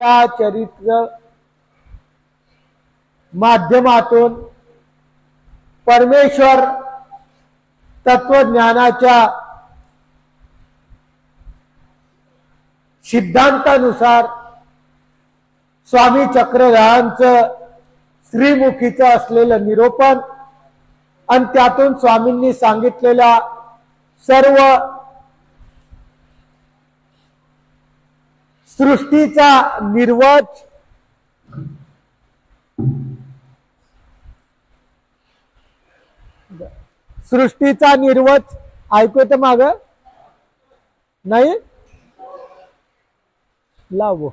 त्या चरित्र माध्यमातून परमेश्वर तत्वज्ञानाच्या सिद्धांतानुसार स्वामी चक्रधरांचं श्रीमुखीचं असलेलं निरूपण आणि त्यातून स्वामींनी सांगितलेल्या सर्व सृष्टीचा निर्वच ऐकू तर माग नाही लाव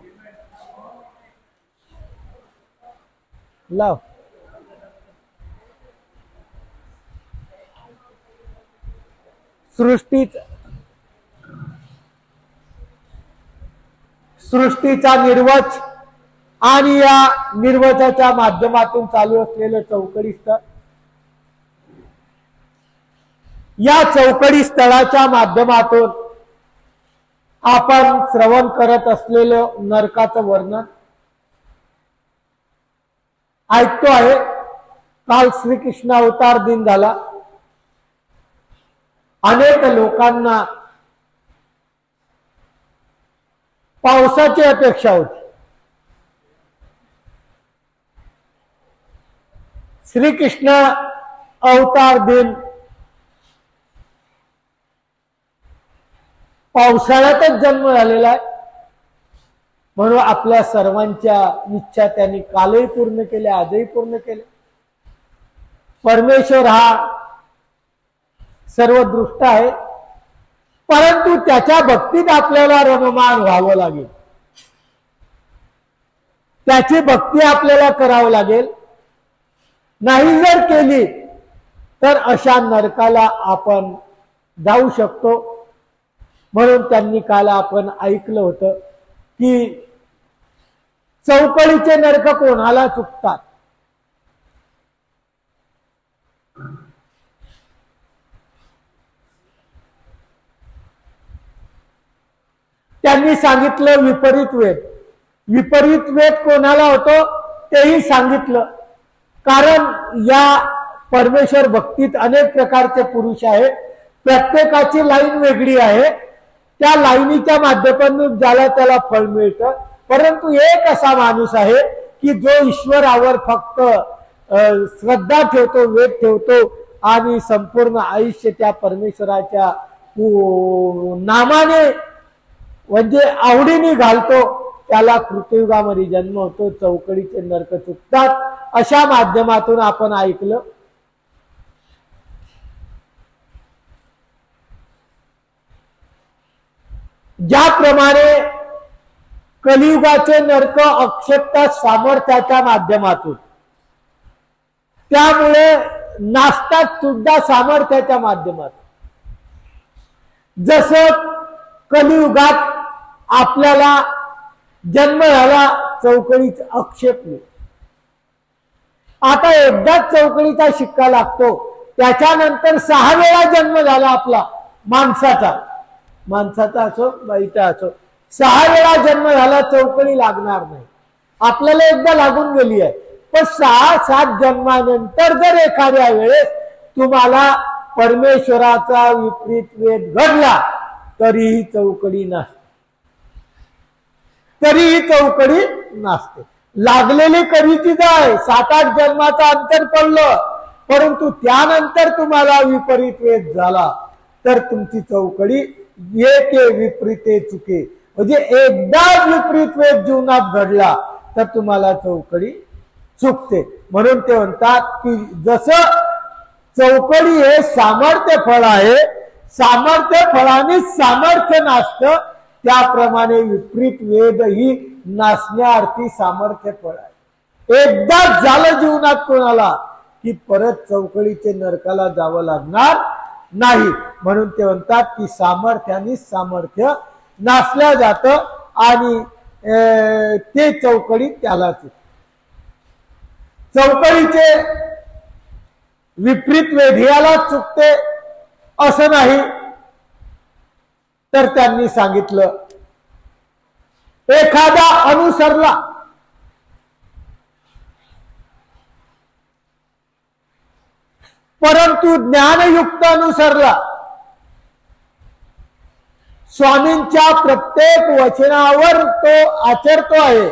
सृष्टीचा निर्वच आणि या निर्वचाच्या माध्यमातून चालू असलेलं चौकडी स्थळ, या चौकडी स्थळाच्या माध्यमातून आपण श्रवण करत असलेलं नरकाचं वर्णन ऐकतो आहे। काल श्रीकृष्ण अवतार दिन झाला। अनेक लोकांना पावसाची अपेक्षा होती। श्रीकृष्ण अवतार दिन पावसाळ्यातच जन्म झालेला आहे, म्हणून आपल्या सर्वांच्या इच्छा त्यांनी कालही पूर्ण केल्या, आजही पूर्ण केल्या। परमेश्वर हा सर्वदृष्ट आहे, परंतु त्याच्या भक्तीत आपल्याला रममान व्हावं लागेल, त्याची भक्ती आपल्याला करावं लागेल। नाही जर केली तर अशा नरकाला आपण जाऊ शकतो। म्हणून त्यांनी काल आपण ऐकलं होतं की चौकळीचे नरक कोणाला चुकतात। त्यांनी सांगितलं विपरीत वेद। विपरीत वेद कोणाला होतो तेही सांगितलं, कारण या परमेश्वर भक्तीत अनेक प्रकारचे पुरुष आहेत, प्रत्येकाची लाईन वेगळी आहे। त्या लाईनीच्या माध्यमातून ज्याला त्याला फळ मिळतं, परंतु एक असा माणूस आहे की जो ईश्वरावर फक्त श्रद्धा ठेवतो, वेद ठेवतो आणि संपूर्ण आयुष्य त्या परमेश्वराच्या नामाने म्हणजे आवडीने घालतो, त्याला कृतयुगामध्ये जन्म होतो, चौकडीचे नरक चुकतात। अशा माध्यमातून आपण ऐकलं। ज्याप्रमाणे कलियुगाचे नरक अक्षता सामर्थ्याच्या माध्यमातून, त्यामुळे नास्तात सुद्धा सामर्थ्याच्या माध्यमातून। जसं कलियुगात आपल्याला जन्म झाला चौकळीचा आक्षेप नाही, आता एकदाच चौकळीचा शिक्का लागतो, त्याच्यानंतर 6 वेळा जन्म झाला आपला माणसाचा असो बाईचा असो, 6 वेळा जन्म झाला चौकडी लागणार नाही। आपल्याला एकदा लागून गेली आहे, पण 6-7 जन्मानंतर जर एखाद्या वेळेस तुम्हाला परमेश्वराचा विपरीत वेद घडला तरीही चौकडी नसते। लागलेली कधीची जाय 7-8 जन्माचा अंतर पडलं, परंतु त्यानंतर तुम्हाला विपरीत वेद झाला तर तुमची चौकडी येते विपरीते चुके। म्हणजे एकदा विपरीत वेद जीवनात घडला तर तुम्हाला चौकडी चुकते। म्हणून ते म्हणतात की जसं चौकडी हे सामर्थ्य फळ आहे, सामर्थ्य फळाने सामर्थ्य नासतं, त्याप्रमाणे विपरीत वेद ही नासण्यार्थी सामर्थ्य फळ आहे। एकदा झालं जीवनात कोणाला की परत चौकळीचे नरकाला जावं लागणार नाही। म्हणून ते म्हणतात की सामर्थ्याने सामर्थ्य नासल्या जातं आणि ते चौकडी त्याला चुकते। चौकळीचे विपरीत वेद याला चुकते असं नाही, तर त्यांनी सांगितलं एखादा अनुसरला, परंतु ज्ञानयुक्त अनुसरला, स्वामींच्या प्रत्येक वचनावर तो आचरतो आहे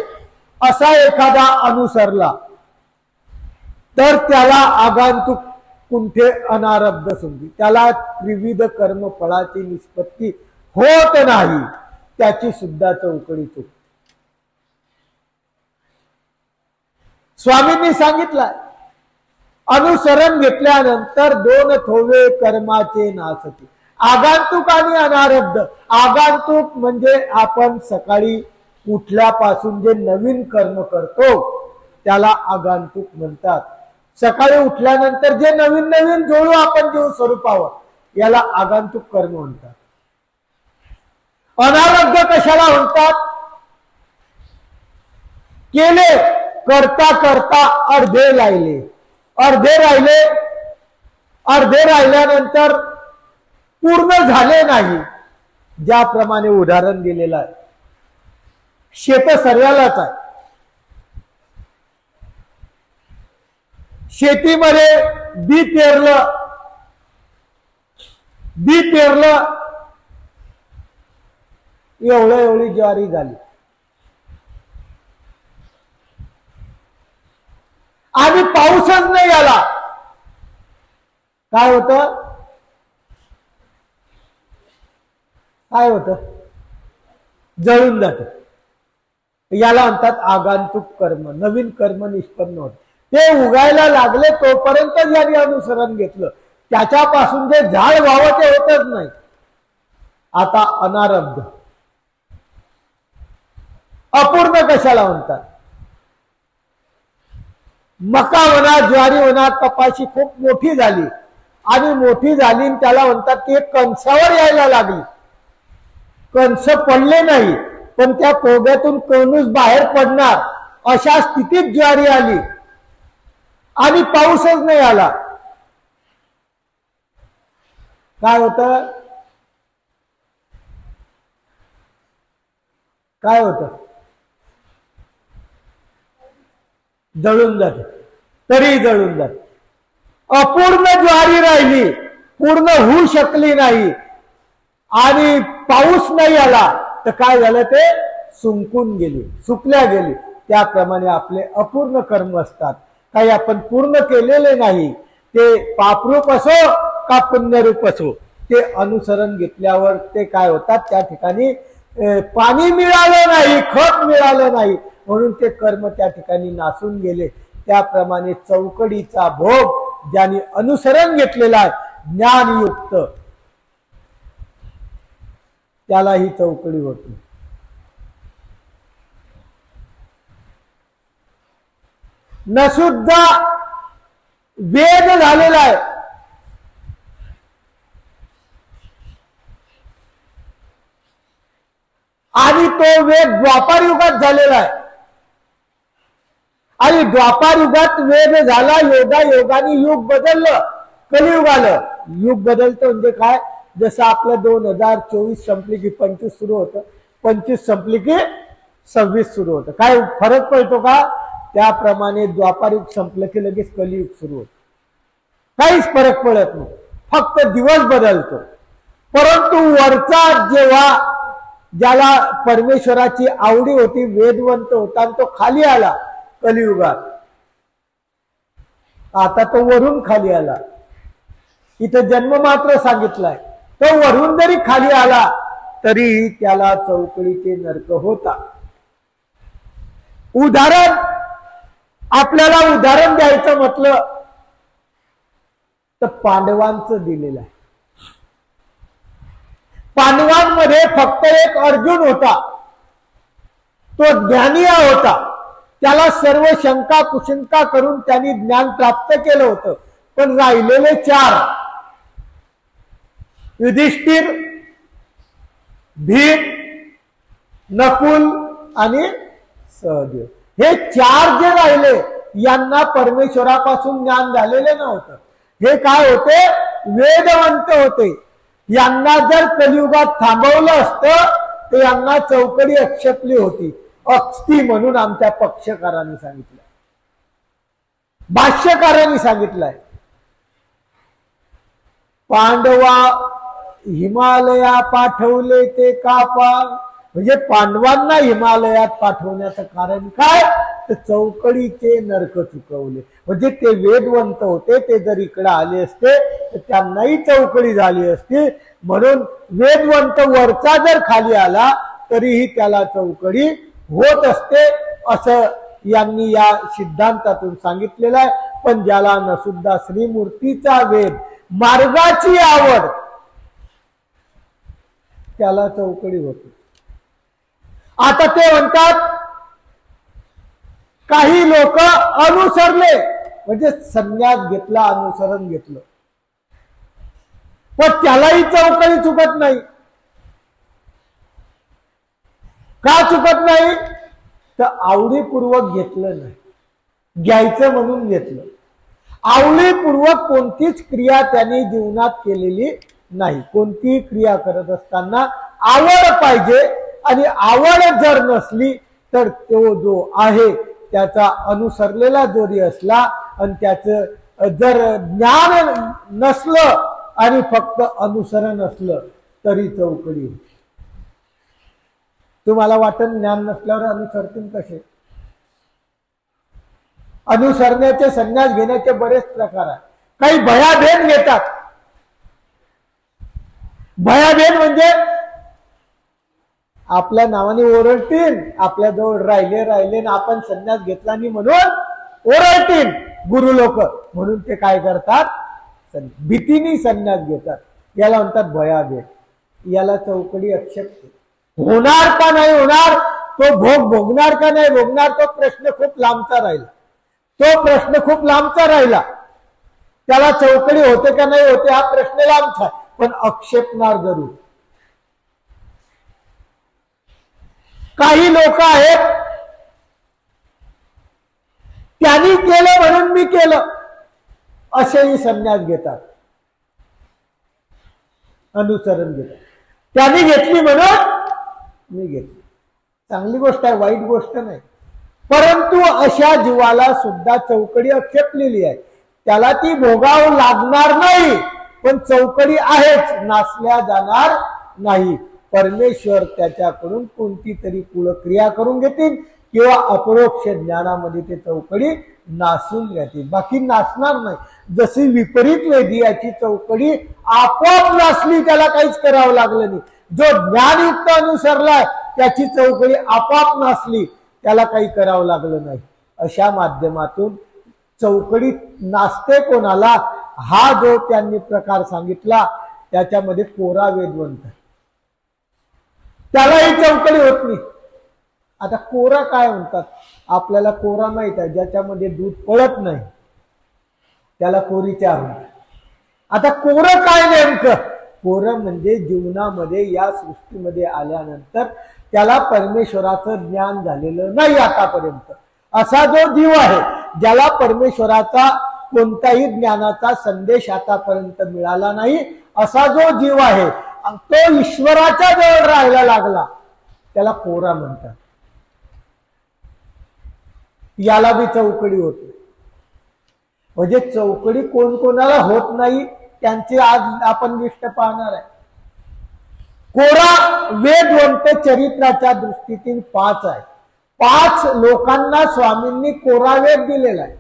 असा एखादा अनुसरला, तर त्याला आगंतुक कुंठे अनारब्ध समजी, त्याला त्रिविध कर्म फळाची निष्पत्ती होत नाही, त्याची सुद्धा चौकडी चूक. स्वामींनी सांगितलं, अनुसरण घेतल्यानंतर दोन थोवे कर्माचे नासती. आगंतुक आणि अनारब्ध. आगंतुक म्हणजे आपण सकाळी उठल्यापासून जे नवीन कर्म करतो त्याला आगंतुक म्हणतात. सकाळी उठल्यानंतर जे नवीन नवीन जोडू आपण जीव स्वरूपावर, याला आगंतुक कर्म म्हणतात. अनारब्ध कशाला म्हणतात? केले, करता करता अर्धे राहिले, अर्धे राहिल्यानंतर पूर्ण झाले नाही. ज्याप्रमाणे उदाहरण दिलेलं आहे, शेत सर्वालाच आहे. शेतीमध्ये बी पेरलं, एवढी ज्वारी झाली आणि पाऊसच नाही आला. काय होतं? जळून जात. याला म्हणतात आगंतुक कर्म. नवीन कर्म निष्पन्न होत, ते उगायला लागले तोपर्यंत ज्यांनी अनुसरण घेतलं त्याच्यापासून जे झाड व्हावं ते होतच नाही. आता अनारब्ध. अपूर्ण कशाला म्हणतात? मका म्हणा, ज्वारी म्हणा, कपाशी खूप मोठी झाली आणि त्याला म्हणतात ते कणसावर यायला लागली. कणस पडले नाही पण त्या पोग्यातून कणूस बाहेर पडणार अशा स्थितीत ज्वारी आली आणि पाऊसच नाही आला. काय होतं? जळून जाते, तरी जळून जाते. अपूर्ण ज्वारी राहिली, पूर्ण होऊ शकली नाही आणि पाऊस नाही आला तर काय झालं? ते सुंकून गेली, सुकल्या गेली. त्याप्रमाणे आपले अपूर्ण कर्म असतात, काही आपण पूर्ण केलेले नाही. ते पापरूप असो का पुण्यरूप असो, ते अनुसरण घेतल्यावर ते काय होतात? त्या ठिकाणी पाणी मिळालं नाही, खत मिळालं नाही, म्हणून ते कर्म त्या ठिकाणी नासून गेले. त्याप्रमाणे चौकडीचा भोग ज्यांनी अनुसरण घेतलेला आहे ज्ञानयुक्त, त्याला ही चौकडी होती. न सुद्धा वेद झालेला आहे, आणि तो वेद द्वापार युगात झालेला आहे. आणि द्वापार युगात वेद झाला, योगाने युग बदललं, कलियुग आलं. युग बदलतं म्हणजे काय? जसं आपलं 2024 संपली की 25 सुरू होतं, 25 संपली की 26 सुरू होतं. काय फरक पडतो का? त्याप्रमाणे द्वापार युग संपलं की लगेच कलियुग सुरू होतं. काहीच फरक पडत नाही, फक्त दिवस बदलतो. परंतु वरचा जेव्हा ज्याला परमेश्वराची आवडी होती, वेदवंत होता, आणि तो खाली आला कलियुगात, आता तो वरून खाली आला. इथं जन्म मात्र सांगितलाय, तो वरून जरी खाली आला तरी त्याला चौकडीचे नरक होता. उदाहरण, आपल्याला उदाहरण द्यायचं म्हटलं तर पांडवांचं दिलेलं आहे. पांडवांमध्ये फक्त एक अर्जुन होता, तो ज्ञानी होता. त्याला सर्व शंका कुशंका करून त्यांनी ज्ञान प्राप्त केलं होतं. पण राहिलेले 4, युधिष्ठिर, भीम, नकुल आणि सहदेव, हे 4 जे राहिले यांना परमेश्वरापासून ज्ञान झालेले नव्हतं. हे काय होते? वेदवंत होते. यांना जर कलियुगात थांबवलं असतं तर यांना चौकडी अक्षपली होती, अक्षती म्हणून आमच्या पक्षकारांनी सांगितलं, भाष्यकारांनी सांगितलंय. पांडवा हिमालया पाठवले ते कापा, म्हणजे पांडवांना हिमालयात पाठवण्याचं कारण काय, तर चौकडीचे नरक चुकवले. म्हणजे ते वेदवंत होते, ते जर इकडे आले असते तर त्यांनाही चौकडी झाली असती. म्हणून वेदवंत वरचा जर खाली आला तरीही त्याला चौकडी होत असते, असं यांनी या सिद्धांतातून सांगितलेलं आहे. पण ज्याला नसुद्धा श्रीमूर्तीचा वेद, मार्गाची आवड, त्याला चौकडी होते. आता ते म्हणतात काही लोक अनुसरले, म्हणजे संन्यास घेतला, अनुसरण घेतलं, पण त्यालाही चौकडी चुकत नाही. का चुकत नाही, तर आवडीपूर्वक घेतलं नाही, घ्यायचं म्हणून घेतलं. आवडीपूर्वक कोणतीच क्रिया त्यांनी जीवनात केलेली नाही. कोणतीही क्रिया करत असताना आवड पाहिजे, आणि आवड जर नसली तर तो जो आहे त्याचा अनुसरलेला जरी असला आणि त्याचं जर ज्ञान नसलं आणि फक्त अनुसरण असलं तरी चौकडी होती. तुम्हाला वाटत ज्ञान नसल्यावर अनुसरतील कसे? अनुसरण्याचे, संन्यास घेण्याचे बरेच प्रकार आहेत. काही भयाभेद घेतात. भयाभेद म्हणजे आपल्या नावाने ओरडतील, आपल्या जवळ राहिले ना आपण संन्यास घेतला नाही म्हणून ओरडतील गुरु लोक, म्हणून ते काय करतात, भीतीने संन्यास घेतात. याला म्हणतात भयाभेद. याला चौकडी अक्षपते. होणार का नाही होणार, तो भोग भोगणार का नाही भोगणार, तो प्रश्न खूप लांबचा राहिला. तो प्रश्न खूप लांबचा राहिला. त्याला चौकडी होते का नाही होते हा प्रश्न लांबचा, पण अक्षेपणार जरूर. काही लोक आहेत त्यांनी केलं म्हणून मी केलं असेही संन्यास घेतात, अनुसरण घेतात. त्यांनी घेतली म्हणून मी घेतली. चांगली गोष्ट आहे, वाईट गोष्ट नाही. परंतु अशा जीवाला सुद्धा चौकडी अक्षेपलेली आहे. त्याला ती भोगावं लागणार नाही, पण चौकडी आहेच, नासल्या जाणार नाही. परमेश्वर त्याच्याकडून कोणती तरी कुळक्रिया करून घेतील किंवा अपरोक्ष ज्ञानामध्ये ते चौकडी नासून घेतील, बाकी नासणार नाही. जशी विपरीत वेदी याची चौकडी आपोआप नासली, त्याला काहीच करावं लागलं नाही. जो ज्ञानयुक्त अनुसरलाय त्याची चौकडी आपोआप नासली, त्याला काही करावं लागलं नाही. अशा माध्यमातून चौकडी नासते कोणाला, हा जो त्यांनी प्रकार सांगितला त्याच्यामध्ये कोरा वेदवंत, त्यालाही चौकडी होत नाही. आता कोरा काय म्हणतात, आपल्याला कोरा माहित आहे, ज्याच्यामध्ये दूध पळत नाही त्याला कोरी चहा म्हणतात. आता कोरं काय नेमकं, कोरं म्हणजे जीवनामध्ये या सृष्टीमध्ये आल्यानंतर त्याला परमेश्वराचं ज्ञान झालेलं नाही आतापर्यंत. असा जो जीव आहे ज्याला परमेश्वराचा कोणताही ज्ञानाचा संदेश आतापर्यंत मिळाला नाही, असा जो जीव आहे तो ईश्वराच्या जवळ राहायला लागला, त्याला कोरा म्हणतात. याला बी चौकडी होते. म्हणजे चौकडी कोण कोणाला होत नाही त्यांची आज आपण लिस्ट पाहणार आहे. कोरा वेदवंत चरित्राच्या दृष्टीतील 5 आहे. 5 लोकांना स्वामींनी कोरा वेद दिलेला आहे.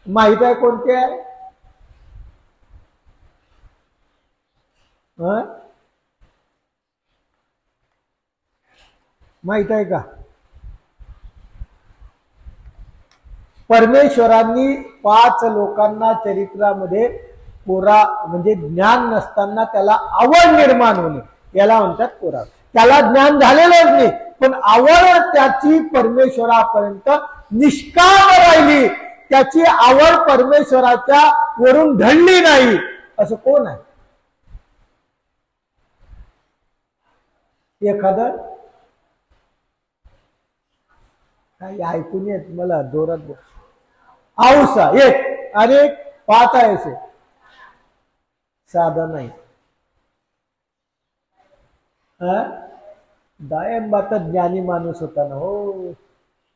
माहित आहे कोणते आहे? माहित आहे का? परमेश्वरांनी 5 लोकांना चरित्रामध्ये कोरा म्हणजे ज्ञान नसताना त्याला आवड निर्माण होणे याला म्हणतात कोरा. त्याला ज्ञान झालेलंच नाही, पण आवड त्याची परमेश्वरापर्यंत निष्काम राहिली, त्याची आवड परमेश्वराच्या वरून ढळली नाही. असं कोण आहे? एखादं काही ऐकून येत मला जोरात औसा एक आणि 5 आहे असे साधा नाही. दायंबात ज्ञानी माणूस होता ना हो,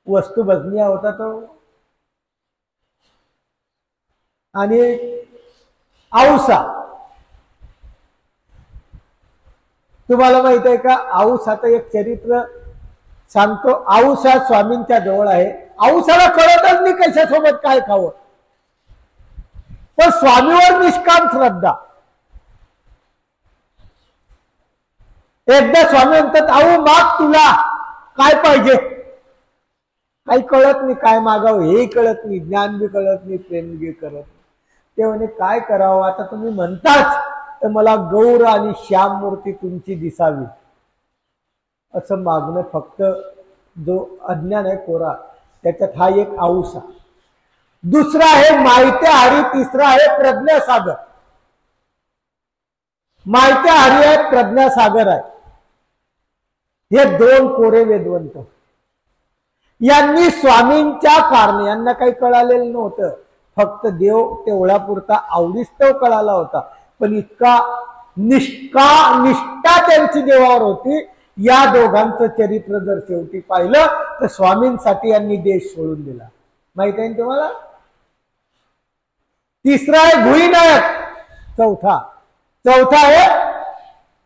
वस्तू भजनिया होता तो. आणि औसा, तुम्हाला माहित आहे का, औसाचं एक चरित्र सांगतो. औसा स्वामींच्या जवळ आहे. औसाला कळतच नाही कशासोबत काय खावं, पण स्वामीवर निष्काम श्रद्धा. एकदा स्वामी म्हणतात, आऊ माग, तुला काय पाहिजे. काही कळत नाही, काय मागावं हेही कळत नाही, ज्ञान बी कळत नाही, प्रेम बी करत नाही. ते म्हणे काय करावं, आता तुम्ही म्हणताच तर मला गौर आणि श्याम मूर्ती तुमची दिसावी असं मागणं. फक्त जो अज्ञान आहे कोरा, त्याच्यात हा एक औसा. दुसरा आहे माहित्या हरी, तिसरा आहे प्रज्ञासागर. माहित्या हरी आहे, प्रज्ञासागर आहे. हे दोन कोरे वेदवंत यांनी स्वामींच्या कारणे, यांना काही कळालेलं नव्हतं, फक्त देव तेवढ्यापुरता आवडीस्तव कळाला होता, पण इतका निष्ठा त्यांची देवावर होती. या दोघांचं चरित्र जर शेवटी पाहिलं तर स्वामींसाठी यांनी देश सोडून दिला. माहित आहे तुम्हाला. तिसरा आहे भुईनायक. चौथा आहे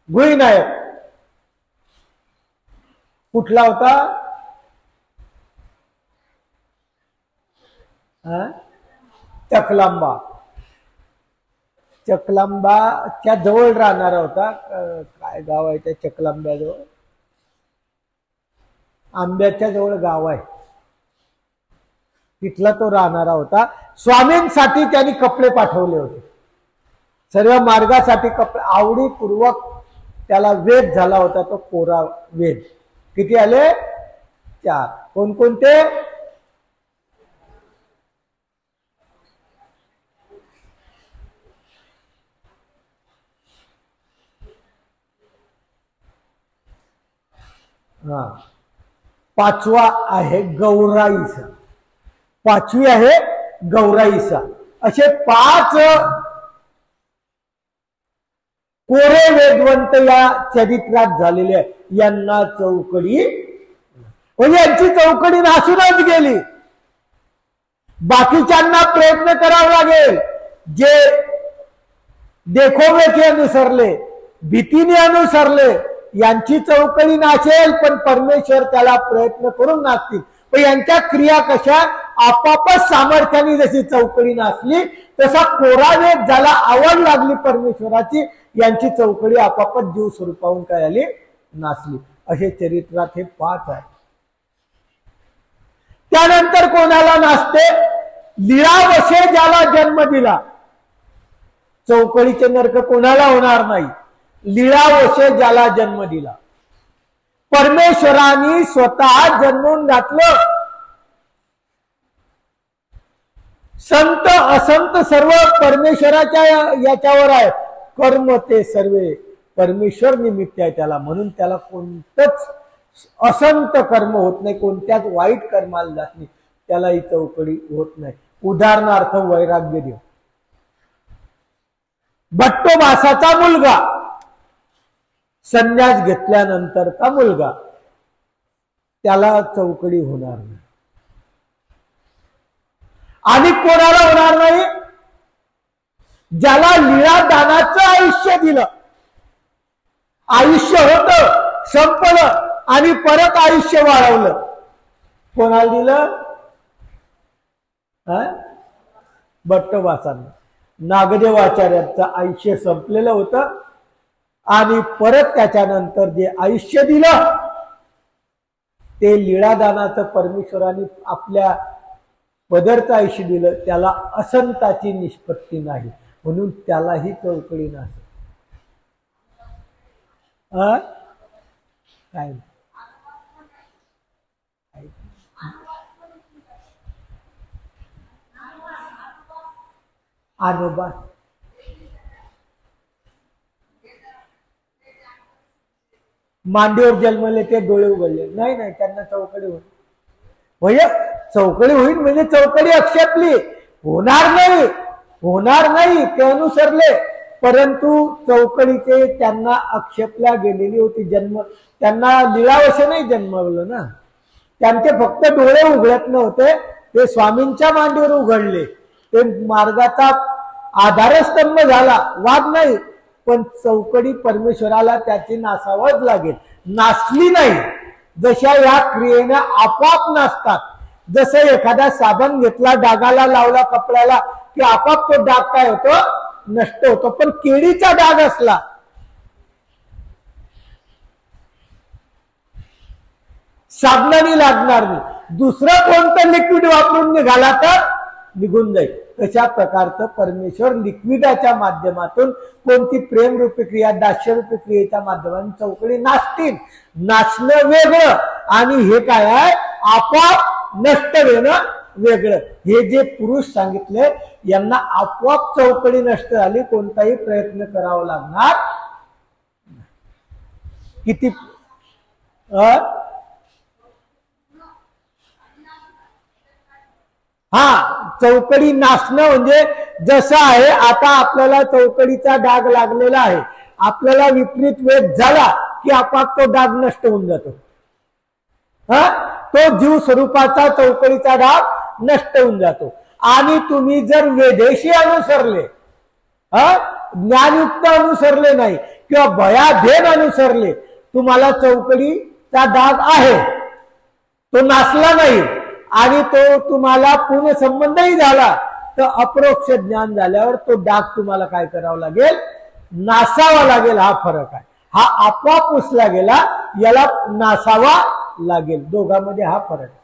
भुईनायक. कुठला होता. चकलांबा. चकलांबाच्या जवळ राहणारा होता. काय गाव आहे त्या चकलांब्याजवळ, आंब्याच्या जवळ गाव आहे, तिथला तो राहणारा होता. स्वामींसाठी त्यांनी कपडे पाठवले होते, सर्व मार्गासाठी कपडे. आवडीपूर्वक त्याला वेद झाला होता, तो कोरा वेद. किती आले. 4. कोणकोणते. पाचवा आहे गौराईसा. पाचवी आहे गौराईसा. असे 5 कोरे वेदवंत या चरित्रात झालेले आहे. यांना चौकडी, म्हणजे यांची चौकडी नासूनच गेली. बाकीच्यांना प्रयत्न करावा लागेल. जे देखोबेचे अनुसरले, भीतीने अनुसरले, यांची चौकडी नासेल, पण परमेश्वर त्याला प्रयत्न करून नाचतील. पण यांच्या क्रिया कशा, आपापच सामर्थ्याने जशी चौकडी नाचली, तसा कोरावेद ज्याला आवड लागली परमेश्वराची, यांची चौकडी आपापच जीव स्वरूपाहून काय आली, नाचली. असे चरित्रात हे 5 आहे. त्यानंतर कोणाला नाचते. लीळावशे ज्याला जन्म दिला. चौकडीचे नरक कोणाला होणार नाही. लीळावशे ज्याला जन्म दिला. परमेश्वराने स्वतः जन्मून घातलं. संत असंत सर्व परमेश्वराच्या याच्यावर आहे. कर्म ते सर्वे परमेश्वर निमित्त आहे त्याला, म्हणून त्याला कोणतंच असंत कर्म होत नाही, कोणत्याच वाईट कर्माला जात नाही, त्याला ही चौकडी होत नाही. उदाहरणार्थ वैराग्य देव. भट्टोबासाचा मुलगा, संन्यास घेतल्यानंतरचा मुलगा, त्याला चौकडी होणार नाही. आणि कोणाला होणार नाही. ज्याला लीळादानाचं आयुष्य दिलं. आयुष्य होतं, संपलं आणि परत आयुष्य वाढवलं. कोणाला दिलं. भट्टोबासांना. नागदेवाचार्यांचं आयुष्य संपलेलं होतं आणि परत त्याच्यानंतर जे आयुष्य दिलं ते लीळादानाचं परमेश्वराने आपल्या पदरचं आयुष्य दिलं. त्याला असंताची निष्पत्ती नाही, म्हणून त्यालाही चौकडी नाही. काय आनोबा. मांडीवर जन्मले ते डोळे उघडले नाही, त्यांना चौकडी होईल. म्हणजे चौकडी होईल म्हणजे चौकडी आक्षेपली होणार नाही ते अनुसरले, परंतु चौकडीचे त्यांना आक्षेपल्या गेलेली होती. त्यांना लीळावश नाही जन्मवलं ना, त्यांचे फक्त डोळे उघडत नव्हते, ते स्वामींच्या मांडीवर उघडले, ते मार्गाचा आधारस्तंभ झाला, वाद नाही. पण चौकडी परमेश्वराला त्याची नासावच लागेल, नासली नाही. जशा या क्रियेने आपोआप नासतात. जसं एखादा साबण घेतला, डागाला लावला कपड्याला की आपोआप तो डाग काय होतो, नष्ट होतो. पण केळीचा डाग असला, साबणाने लागणार नाही, दुसरं कोणतं लिक्विड वापरून निघाला तर निघून जाईल. तशा प्रकारचं परमेश्वर लिक्विडाच्या माध्यमातून कोणती प्रेमरूपी क्रिया, दास्यरूपी क्रियेच्या माध्यमातून चौकडी नाचतील. नाचणं वेगळं आणि हे काय आहे, आपोआप नष्ट होणं वेगळं. हे जे पुरुष सांगितले यांना आपोआप चौकडी नष्ट झाली, कोणताही प्रयत्न करावा लागणार. किती चौकडी नासणं म्हणजे जसं आहे, आता आपल्याला चौकडीचा डाग लागलेला आहे, आपल्याला विपरीत वेग झाला की आपोआप तो डाग नष्ट होऊन जातो. तो जीव स्वरूपाचा चौकडीचा डाग नष्ट होऊन जातो. आणि तुम्ही जर वेदेशी अनुसरले, ज्ञानयुक्त अनुसरले नाही किंवा भयाधेन अनुसरले, तुम्हाला चौकडीचा डाग आहे, तो नासला नाही आणि तो तुम्हाला पूर्ण संबंधही झाला, तर अपरोक्ष ज्ञान झाल्यावर तो डाग तुम्हाला काय करावं लागेल, नासावा लागेल. हा फरक आहे. हा आपोआप पुसला गेला, याला नासावा लागेल. दोघांमध्ये हा फरक आहे.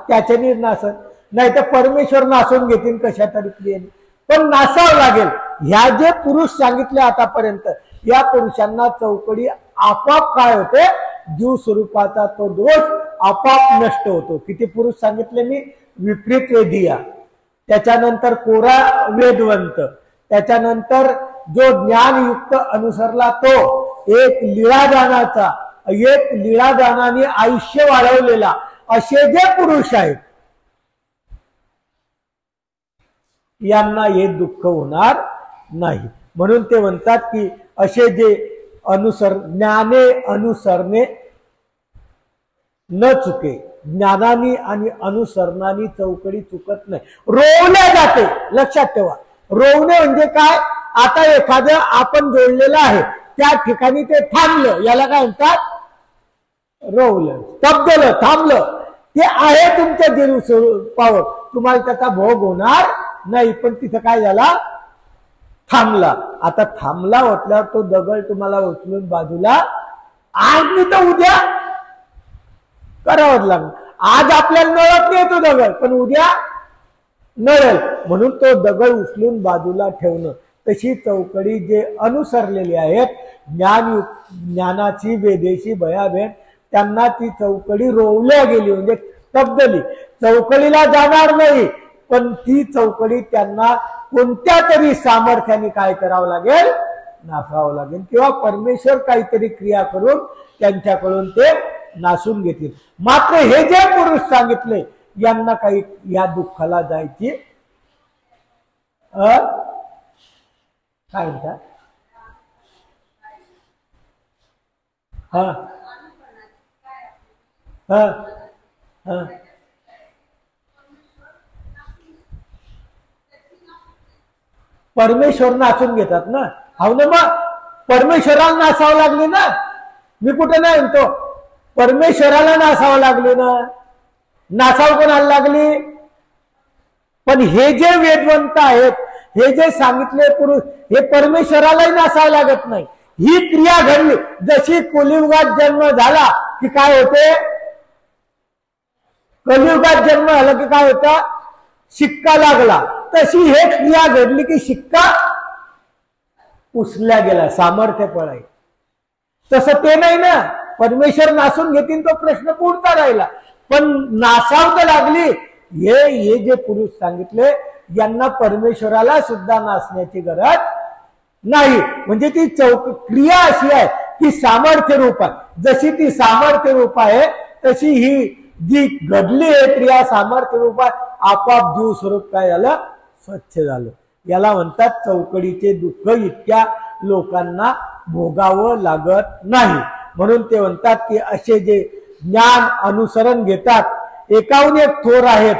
त्याच्याने नासन नाही तर परमेश्वर नासून घेतील कशा तरी क्रियेने, पण नासावं लागेल. ह्या जे पुरुष सांगितले आतापर्यंत, या पुरुषांना चौकडी आपोआप काय होते, जीव स्वरूपाचा तो दोष आपोआप नष्ट होतो. किती पुरुष सांगितले मी, विपरीत वेदिया, त्याच्यानंतर कोरा वेदवंत, त्याच्यानंतर जो ज्ञानयुक्त अनुसरला तो, एक लीळादानाचा, एक लीळादानाने आयुष्य वाढवलेला, असे जे पुरुष आहेत यांना हे दुःख होणार नाही. म्हणून ते म्हणतात की असे जे ज्ञाने अनुसरणे न चुके, ज्ञानानी आणि अनुसरणानी चौकडी चुकत नाही, रोवल्या जाते. लक्षात ठेवा, रोवणे म्हणजे काय, आता एखादं आपण जोडलेलं आहे त्या ठिकाणी ते थांबलं, याला काय म्हणतात, रोवलं, स्तब्धलं, थांबलं. ते आहे तुमच्या जीव स्वरूपावर, तुम्हाला त्याचा भोग होणार नाही, पण तिथं काय झाला, थांबला. आता थांबला म्हटल्यावर तो दगड तुम्हाला उचलून बाजूला, आज नाही तर उद्या करावंच लागणार. आज आपल्याला नळत नाही तो दगड, पण उद्या नळेल, म्हणून तो दगड उचलून बाजूला ठेवणं. तशी चौकडी जे अनुसरलेली आहेत, ज्ञानाची वेदेशी भयाभेन, त्यांना ती चौकडी रोवल्या गेली म्हणजे तब्दली. चौकडीला जाणार नाही, पण ती चौकडी त्यांना कोणत्या तरी सामर्थ्याने काय करावं लागेल, नासावं लागेल, किंवा परमेश्वर काहीतरी क्रिया करून त्यांच्याकडून ते नासून घेतील. मात्र हे जे पुरुष सांगितले यांना काही या दुःखाला जायची काय म्हणतात, परमेश्वर नाचून घेतात ना. हो ना, मग परमेश्वराला नासावं लागले ना, मी कुठे नाही म्हणतो, परमेश्वराला नासावं लागले ना. नासाव कोणाला लागली, पण हे जे वेदवंत आहेत, हे जे सांगितले पुरुष, हे परमेश्वरालाही नासावं लागत नाही. ही क्रिया घडली, जशी कलियुगात जन्म झाला की काय होते, कलियुगात जन्म झाला की काय होता, शिक्का लागला, तशी हे क्रिया घडली की शिक्का पुसल्या गेला, सामर्थ्य पळाय. तसं ते नाही ना, परमेश्वर नासून घेतील तो प्रश्न पुढचा राहिला, पण नासाव तर लागली. हे जे पुरुष सांगितले यांना परमेश्वराला सुद्धा नासण्याची गरज नाही. म्हणजे ती क्रिया अशी आहे की सामर्थ्य रूप आहे. जशी ती सामर्थ्य रूप आहे तशी ही जी घडली आहे क्रिया सामर्थ्य रूप आहे. आपोआप जीव स्वरूप काय झालं, स्वच्छ झालं. याला म्हणतात चौकडीचे दुःख इतक्या लोकांना भोगावं लागत नाही. म्हणून ते म्हणतात की असे जे ज्ञान अनुसरण घेतात एकाहून एक थोर आहेत,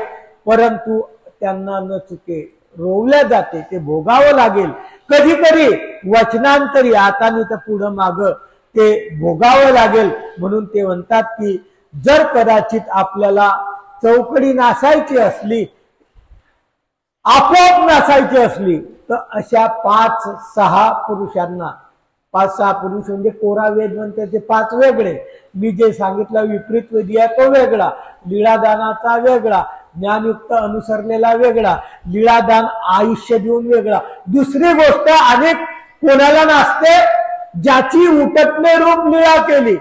परंतु त्यांना न चुके रोवल्या जाते, ते भोगावं लागेल. कधी कधी वचनांतरी आता नाही तर पुढं माग ते भोगावं लागेल. म्हणून ते म्हणतात की जर कदाचित आपल्याला चौकडी नासायची असली, आपोआप नासायची असली, तर अशा 5-6 पुरुषांना, 5-6 पुरुष म्हणजे कोरा वेद म्हणते ते 5 वेगळे, मी जे सांगितलं विपरीत वेदिया तो वेगळा, लीळादानाचा वेगळा, ज्ञानयुक्त अनुसरलेला वेगळा, लीळादान आयुष्य देऊन वेगळा. दुसरी गोष्ट अनेक कोणाला नाचते, ज्याची उटटणे रूप लीळा केली,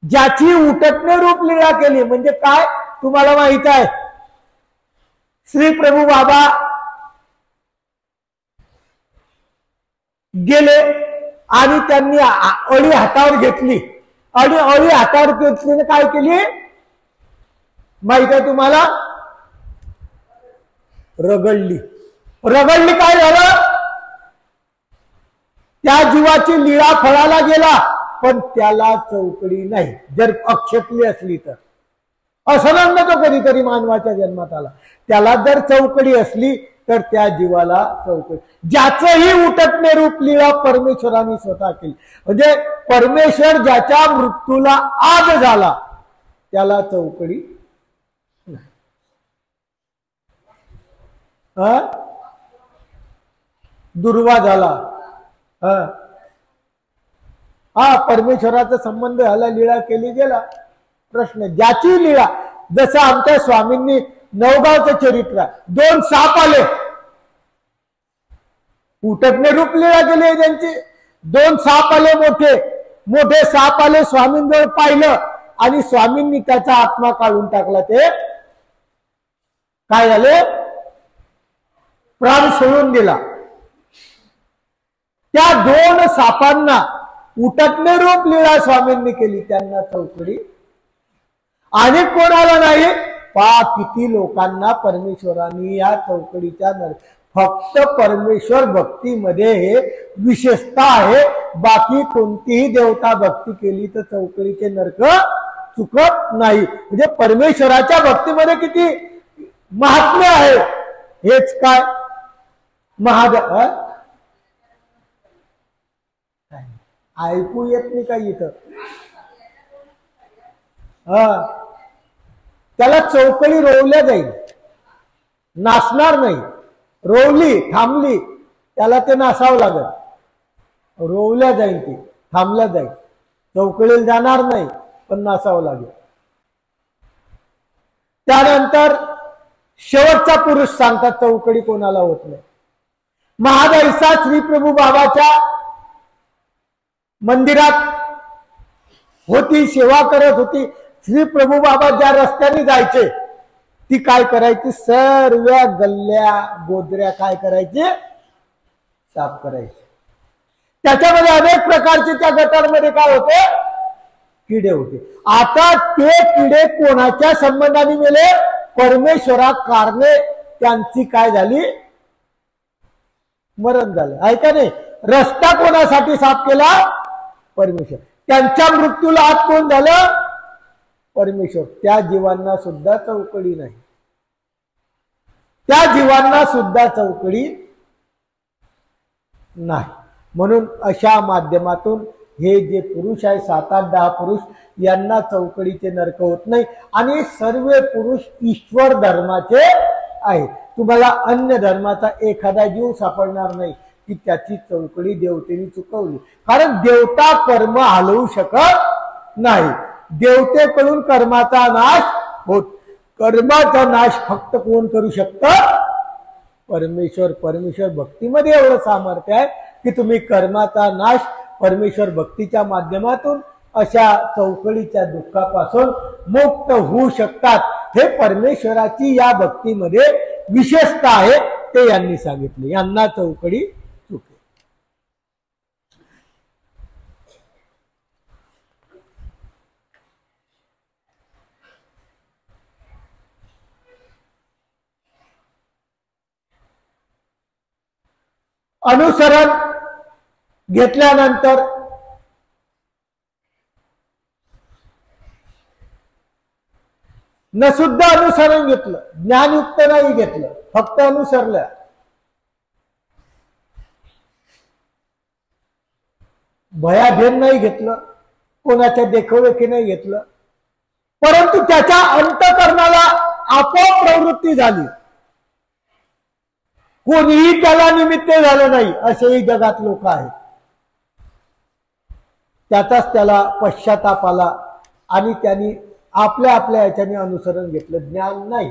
ज्याची उटटणे रूप लीळा केली. म्हणजे काय तुम्हाला माहित आहे, श्री प्रभू बाबा गेले आणि त्यांनी अळी हातावर घेतली आणि अळी हातावर घेतलीने काय केली माहित आहे तुम्हाला, रगडली. रगडली काय झालं, त्या जीवाची लीळा फळाला गेला, पण त्याला चौकडी नाही. जर अक्षेपली असली तर असं तो कधीतरी मानवाच्या जन्मात आला, त्याला जर चौकडी असली तर त्या जीवाला चौकडी. ज्याचंही उटटणे रूप लीळा परमेश्वराने स्वतः केली. म्हणजे परमेश्वर ज्याच्या मृत्यूला आज झाला त्याला चौकडी दुर्वा झाला. परमेश्वराचा संबंध झाला, लीळा केली गेला. प्रश्न ज्याची लीळा, जसं आमच्या स्वामींनी नवगावचं चरित्र, 2 साप आले, उटटणे रूप लीळा केली त्यांची. 2 साप आले, मोठे मोठे साप आले, स्वामींजवळ पाहिलं आणि स्वामींनी त्याचा आत्मा काढून टाकला. ते काय झाले, प्राण सोडून दिला. त्या 2 सापांना उटटणे रूप लीळा स्वामींनी केली, त्यांना चौकडी. आणि कोणाला नाही. किती लोकांना परमेश्वराने या चौकडीच्या फक्त परमेश्वर भक्तीमध्ये हे विशेषता आहे. बाकी कोणतीही देवता भक्ती केली तर चौकडीचे नरक चुकत नाही. म्हणजे परमेश्वराच्या भक्तीमध्ये किती महात्म्य आहे. हेच काय महादेव ऐकू येत नाही काही इथं. त्याला चौकडी रोवल्या जाईल, नाचणार नाही. रोवली थांबली त्याला ते नासावं लागेल, रोवल्या जाईल, ती थांबल्या जाईल, चौकडीला जाणार नाही पण नासावं लागेल. त्यानंतर शेवटचा पुरुष सांगतात चौकडी कोणाला होत नाही. महादैसा श्री प्रभू बाबाच्या मंदिरात होती, सेवा करत होती. श्री प्रभू बाबा ज्या रस्त्याने जायचे ती काय करायची, सर्व गल्ल्या गोदऱ्या काय करायचे, साफ करायचे. त्याच्यामध्ये अनेक प्रकारचे त्या गटारमध्ये काय होते, किडे होते. आता ते किडे कोणाच्या संबंधाने मेले, परमेश्वरा कारणे त्यांची काय झाली, मरण झालं. आहे का नाही. रस्ता कोणासाठी साफ केला, परमेश्वर. त्यांच्या मृत्यूला आत कोण झालं, परमेश्वर. त्या जीवांना सुद्धा चौकडी नाही, त्या जीवांना सुद्धा चौकडी नाही. म्हणून अशा माध्यमातून हे जे पुरुष आहे 7-8-10 पुरुष यांना चौकडीचे नरक होत नाही. आणि सर्व पुरुष ईश्वर धर्माचे आहेत. तुम्हाला अन्य धर्माचा एखादा जीव सापडणार नाही की त्याची चौकडी देवतेने चुकवली. कारण देवता कर्म हलवू शकत नाही. देवतेकडून कर्माचा नाश होत. कर्माचा नाश फक्त कोण करू शकतं, परमेश्वर. परमेश्वर भक्तीमध्ये एवढं सामर्थ्य आहे की तुम्ही कर्माचा नाश परमेश्वर भक्तीच्या माध्यमातून अशा चौकडीच्या दुःखापासून मुक्त होऊ शकतात. हे परमेश्वराची या भक्तीमध्ये विशेषता आहे, ते यांनी सांगितले. यांना चौकडी चुके. अनुसरण घेतल्यानंतर न सुद्धा अनुसरण घेतलं, ज्ञानयुक्त नाही घेतलं, फक्त अनुसरलं, भयाभेन नाही घेतलं, कोणाच्या देखोवेखी नाही घेतलं, परंतु त्याच्या अंतकरणाला आपोआप प्रवृत्ती झाली, कोणीही त्याला निमित्त झालं नाही, असेही जगात लोक आहेत. त्याचाच त्याला पश्चाताप आला आणि त्यांनी आपल्या आपल्या याच्याने अनुसरण घेतलं. ज्ञान नाही,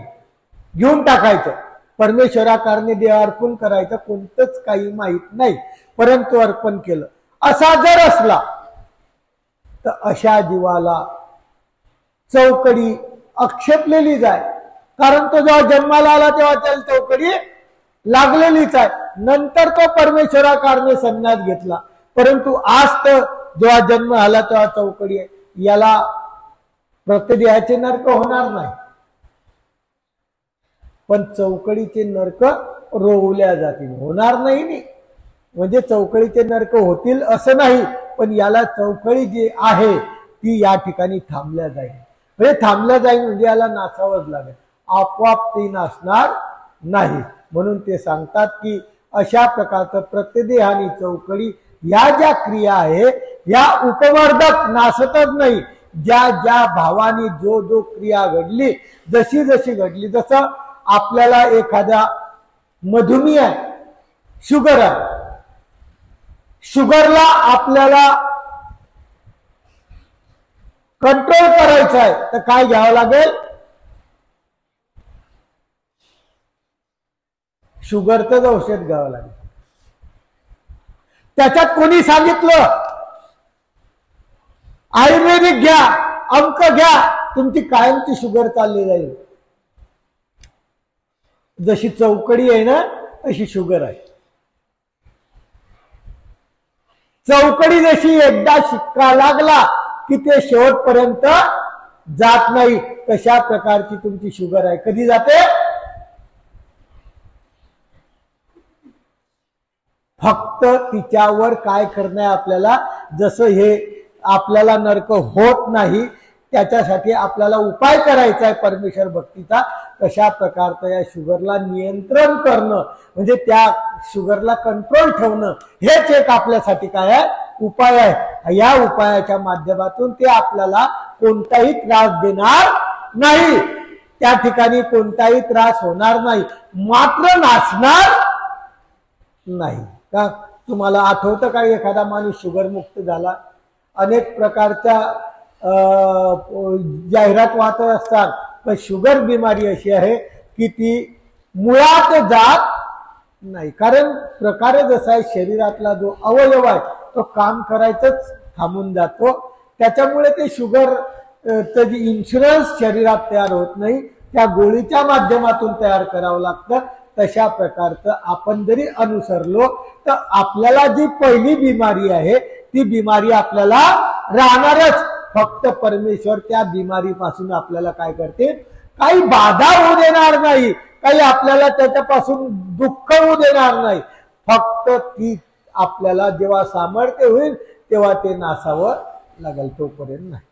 घेऊन टाकायचं, परमेश्वराकारणे देह अर्पण करायचं, कोणतंच काही माहीत नाही, परंतु अर्पण केलं. असा जर असला तर अशा जीवाला चौकडी अक्षेपलेली जाय. कारण तो जेव्हा जन्माला आला तेव्हा त्याला चौकडी लागलेलीच आहे. नंतर तो परमेश्वराकारणे संन्यास घेतला, परंतु आज तर जेव्हा जन्म आला तेव्हा चौकडी आहे. याला प्रत्यदेहाचे नरक होणार नाही, पण चौकडीचे नरक रोवल्या जातील. होणार नाही म्हणजे चौकळीचे नरक होतील असं नाही, पण याला चौकळी जी आहे ती या ठिकाणी थांबल्या जाईल. म्हणजे थांबल्या जाईल म्हणजे याला नासावंच लागेल, आपोआप ती नासणार नाही. म्हणून ते सांगतात की अशा प्रकारचं प्रत्यदेहानी चौकडी या ज्या क्रिया आहे या उपवर्धक नासतच नाही. ज्या ज्या भावानी जो जो क्रिया घडली, जशी जशी घडली, जसं आपल्याला एखाद्या मधुमेह आहे, शुगर आहे, शुगरला आपल्याला कंट्रोल करायचं आहे तर काय घ्यावं लागेल? शुगरचं औषध घ्यावं लागेल. त्याच्यात कोणी सांगितलं आयुर्वेदिक घ्या, अंक घ्या, तुमची कायमची शुगर चालली जाईल. जशी चौकडी आहे ना तशी शुगर आहे. चौकडी जशी एकदा शिक्का लागला की ते शेवटपर्यंत जात नाही, तशा प्रकारची तुमची शुगर आहे. कधी जाते? फक्त तिच्यावर काय करणं आहे आपल्याला. जसं हे आपल्याला नरक होत नाही त्याच्यासाठी आपल्याला उपाय करायचा आहे परमेश्वर भक्तीचा, तशा प्रकारचं या शुगरला नियंत्रण करणं म्हणजे त्या शुगरला कंट्रोल ठेवणं, हेच एक आपल्यासाठी काय आहे? उपाय आहे. या उपायाच्या माध्यमातून ते आपल्याला कोणताही त्रास देणार नाही, त्या ठिकाणी कोणताही त्रास होणार नाही, मात्र नासणार नाही. का तुम्हाला आठवतं का एखादा माणूस शुगर मुक्त झाला? अनेक प्रकारच्या जाहिरात वाचत असतात, पण शुगर बिमारी अशी आहे की ती मुळात जात नाही. कारण प्रकारे जसा आहे शरीरातला जो अवयव आहे तो काम करायचंच थांबून जातो, त्याच्यामुळे ते शुगर जी इन्शुरन्स शरीरात तयार होत नाही, त्या गोळीच्या माध्यमातून तयार करावं लागतं. तशा प्रकारचं आपण जरी अनुसरलो तर आपल्याला जी पहिली बिमारी आहे ती बिमारी आपल्याला राहणारच. फक्त परमेश्वर त्या बिमारीपासून आपल्याला काय करते? काही बाधा होऊ देणार नाही, काही आपल्याला त्याच्यापासून दुःख होऊ देणार नाही. फक्त ती आपल्याला जेव्हा सामर्थ्य होईल तेव्हा ते नासावं लागेल, तोपर्यंत नाही.